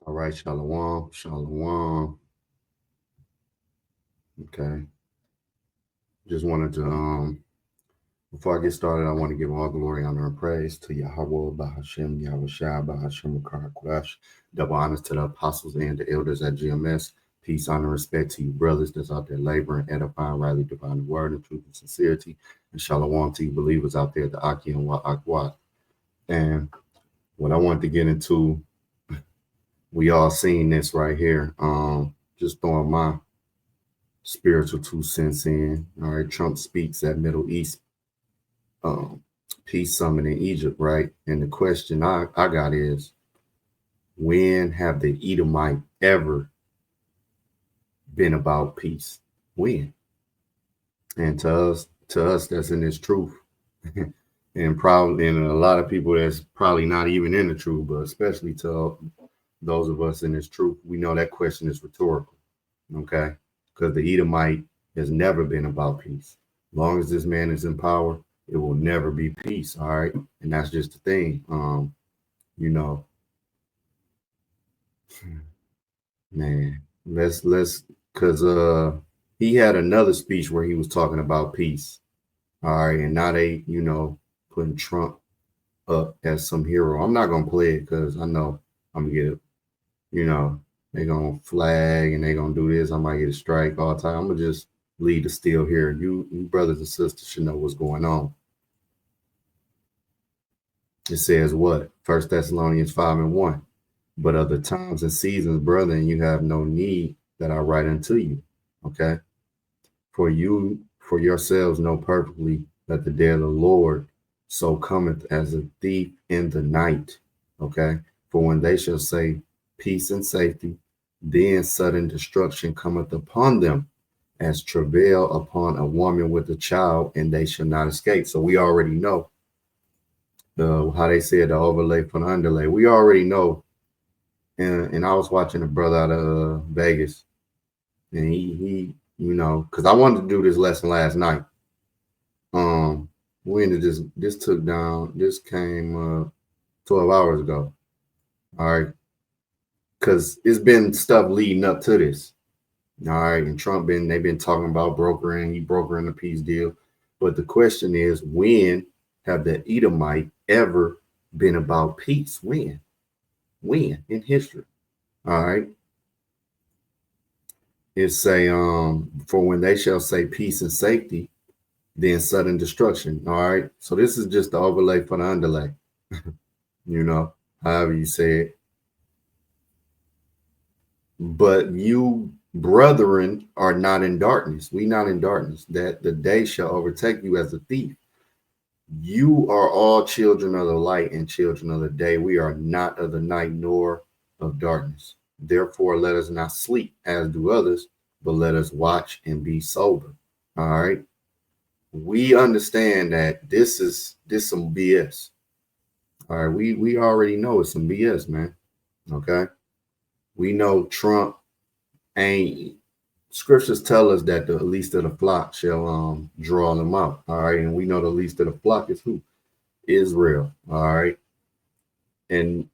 All right, shalom, shalom. Okay, just wanted to before I get started, I want to give all glory, honor, and praise to Yahweh, Bahashem, Yahweh Shai, Bahashem, Karakwadash. Double honors to the apostles and the elders at GMS. Peace, honor, respect to you, brothers that's out there laboring, edifying, rightly dividing the word in truth and sincerity. And shalom to you, believers out there at the Aki and Wa'akwat. And what I want to get into, we all seen this right here. Just throwing my spiritual 2 cents in. All right, Trump speaks at Middle East um, peace summit in Egypt, right? And the question I got is, when have the Edomite ever been about peace? When? And to us that's in this truth. And probably and a lot of people that's probably not even in the truth, but especially to those of us in this truth, we know that question is rhetorical. Okay? Because the Edomite has never been about peace. As long as this man is in power, it will never be peace. All right. And that's just the thing. You know, man, let's because he had another speech where he was talking about peace. All right, and now they, putting Trump up as some hero. I'm not gonna play it because I know I'm gonna get it, they're gonna flag and they're gonna do this. I might get a strike all the time. I'm gonna just leave the steel here. You brothers and sisters should know what's going on. It says what? 1 Thessalonians 5:1. But other times and seasons, brethren, you have no need that I write unto you. Okay. For yourselves know perfectly that the day of the Lord so cometh as a thief in the night. Okay. For when they shall say peace and safety, then sudden destruction cometh upon them as travail upon a woman with a child, and they shall not escape. So we already know how they said the overlay for the underlay. We already know. And I was watching a brother out of Vegas, and he because I wanted to do this lesson last night. We ended this came 12 hours ago. All right. Because it's been stuff leading up to this. All right. And they've been talking about brokering. He brokering a peace deal. But the question is, when have the Edomite ever been about peace? When in history? All right. It say, for when they shall say peace and safety, then sudden destruction. All right. So this is just the overlay for the underlay. However you say it. But you, brethren, are not in darkness. We not in darkness, that the day shall overtake you as a thief. You are all children of the light and children of the day. We are not of the night nor of darkness. Therefore, let us not sleep as do others, but let us watch and be sober. All right. We understand that this some BS. All right. We already know it's some BS, man. Okay. We know Trump ain't. Scriptures tell us that the least of the flock shall draw them out. All right. And we know the least of the flock is who? Israel. All right. And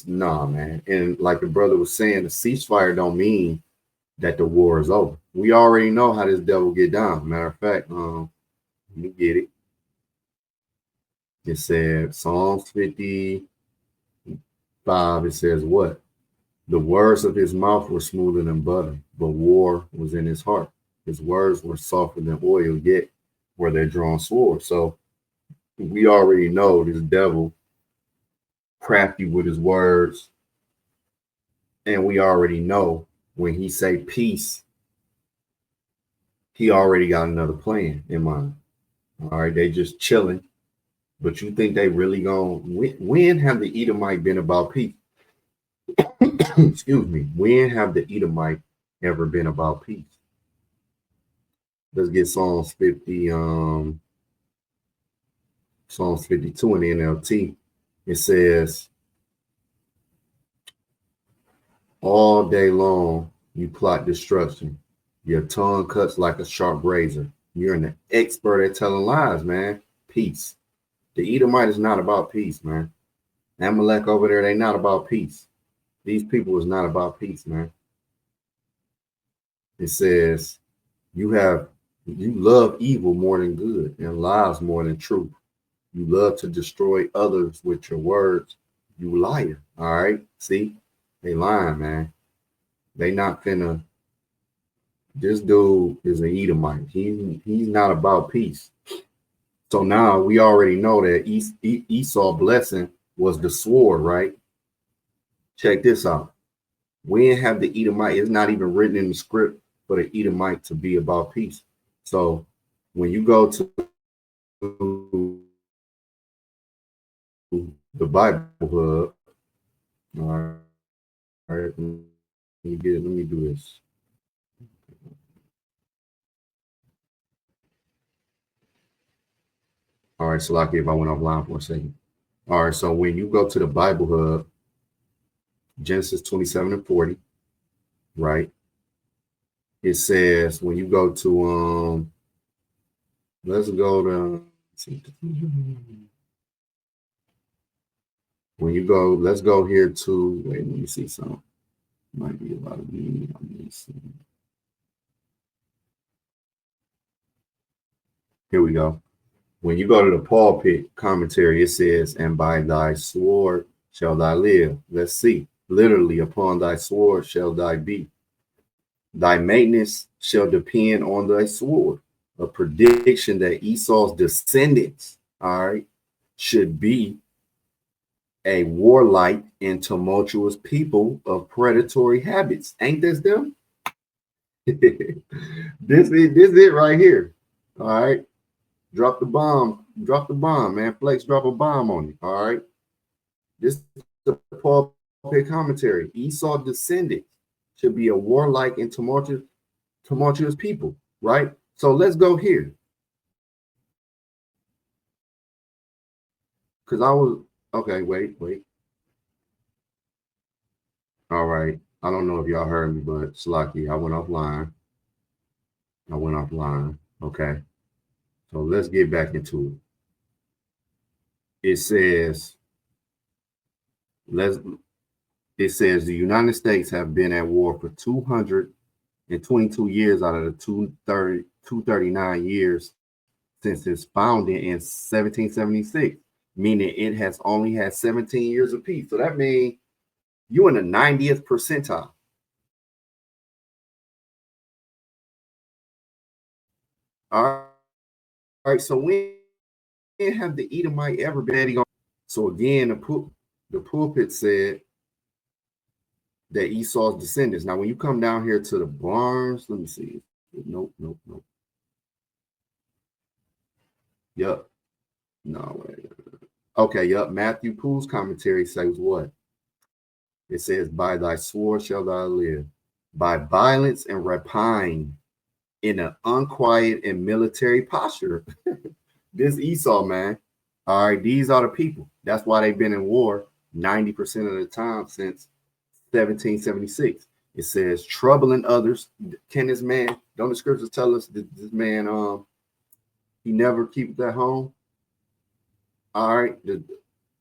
man. And like the brother was saying, the ceasefire don't mean that the war is over. We already know how this devil get down. Matter of fact, let me get it. It said Psalms 55. It says what? The words of his mouth were smoother than butter, but war was in his heart. His words were softer than oil, yet were they drawn swords. So we already know this devil crafty with his words. And we already know when he say peace, he already got another plan in mind. All right, they just chilling. But you think they really when have the Edomite been about peace? Excuse me. When have the Edomite ever been about peace? Let's get Psalms 50, Psalms 52 in the NLT. It says, all day long you plot destruction. Your tongue cuts like a sharp razor. You're an expert at telling lies, man. Peace. The Edomite is not about peace, man. Amalek over there, they not about peace. These people is not about peace, man. It says you love evil more than good and lies more than truth. You love to destroy others with your words. You liar. All right. See, they lying, man. They not finna. This dude is an Edomite. He's not about peace. So now we already know that Esau blessing was the sword, right? Check this out. We didn't have the Edomite. It's not even written in the script for the Edomite to be about peace. So when you go to the Bible Hub, all right, let me do this. All right, so lucky if I went offline for a second. All right, so when you go to the Bible Hub, Genesis 27 and 40, right? It says when you go to let's go to when you go, let's go here to wait, let me see something. Might be a lot of me. Here we go. When you go to the pulpit commentary, it says, "And by thy sword shall thy live." Let's see. Literally, upon thy sword shall thy be. Thy maintenance shall depend on thy sword. A prediction that Esau's descendants, all right, should be a warlike and tumultuous people of predatory habits. Ain't this them? this is it right here. All right. Drop the bomb. Drop the bomb, man. Flex, drop a bomb on it. All right. This is the Paul Pitt commentary. Esau descendants should be a warlike and tumultuous people, right? So let's go here. Because I was okay, wait. All right. I don't know if y'all heard me, but Slaki, I went offline. Okay. So let's get back into it. Let's it says the United States have been at war for 222 years out of the 239 years since its founding in 1776, meaning it has only had 17 years of peace. So that means you in the 90th percentile. All right. So when have the Edomite ever been? So again, the pulpit said that Esau's descendants. Now, when you come down here to the Barnes, let me see. Nope. Yep. No. Wait. Okay. Yep. Matthew Poole's commentary says what? It says, "By thy sword shall thou live, by violence and rapine, in an unquiet and military posture." This Esau, man. All right. These are the people. That's why they've been in war 90% of the time since 1776. It says troubling others. Can this man, don't the scriptures tell us that this man he never keep at home? All right.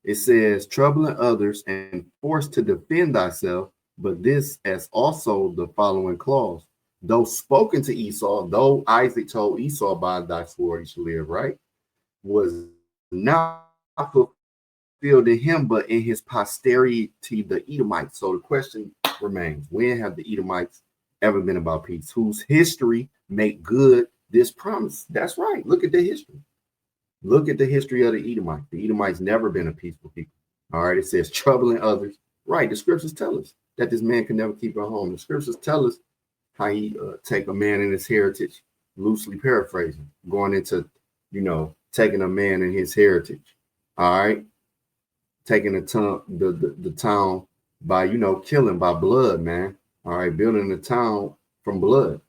It says troubling others and forced to defend thyself, but this as also the following clause. Though spoken to Esau, though Isaac told Esau, by thy sword he shall live, right? Was not fulfilled in him, but in his posterity, the Edomites. So the question remains: when have the Edomites ever been about peace? Whose history make good this promise? That's right. Look at the history. Look at the history of the Edomites. The Edomites never been a peaceful people. All right. It says troubling others. Right. The scriptures tell us that this man can never keep a home. The scriptures tell us how he take a man in his heritage, loosely paraphrasing, going into, taking a man in his heritage. All right. Taking the town by, killing by blood, man. All right. Building the town from blood,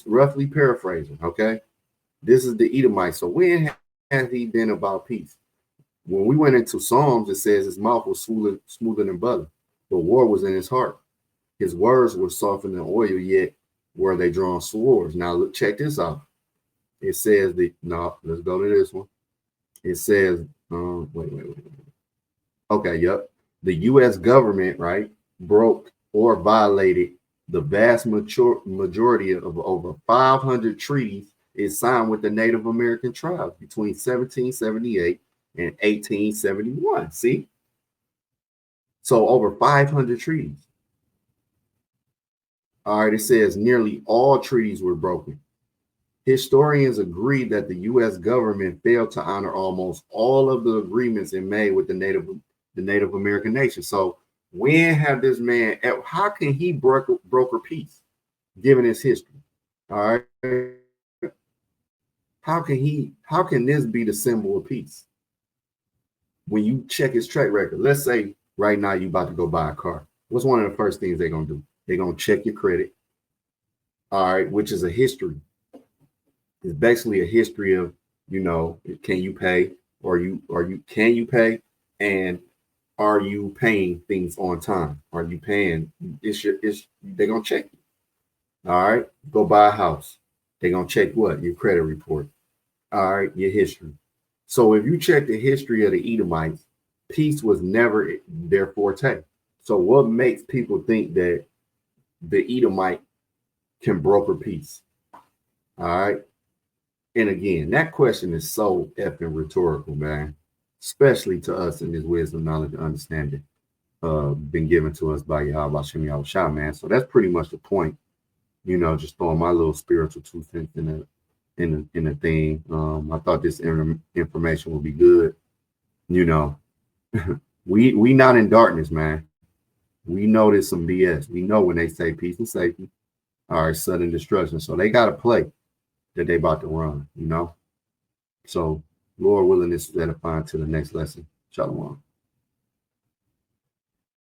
roughly paraphrasing. Okay. This is the Edomite. So when has he been about peace? When we went into Psalms, it says his mouth was smoother than butter, but war was in his heart. His words were softer than oil, yet were they drawn swords. Now look, check this out. It says let's go to this one. It says, wait. Okay, yep. The U.S. government, right? broke, or violated the vast majority of over 500 treaties is signed with the Native American tribes between 1778 and 1871. See? So over 500 treaties. All right, it says nearly all treaties were broken. Historians agree that the U.S. government failed to honor almost all of the agreements it made with the Native American nation. So when have this man? How can he broker peace, given his history? All right, how can he? How can this be the symbol of peace? When you check his track record, let's say right now you about to go buy a car. What's one of the first things they're gonna do? They're gonna check your credit. All right, which is a history. It's basically a history of, can you pay, or can you pay, and are you paying things on time? Are you paying? They're gonna check you. All right, go buy a house. They're gonna check what? Your credit report. All right, your history. So if you check the history of the Edomites, peace was never their forte. So what makes people think that the Edomite can broker peace? All right. And again, that question is so effing rhetorical, man, especially to us in this wisdom, knowledge, and understanding been given to us by Yahweh Shem Yahweh, man. So that's pretty much the point. Just throwing my little spiritual 2 cents in a thing. I thought this information would be good. We not in darkness, man. We know there's some BS. We know when they say peace and safety, all right, sudden destruction. So they got a play that they about to run, So Lord willing, this is edifying to the next lesson. Shalom.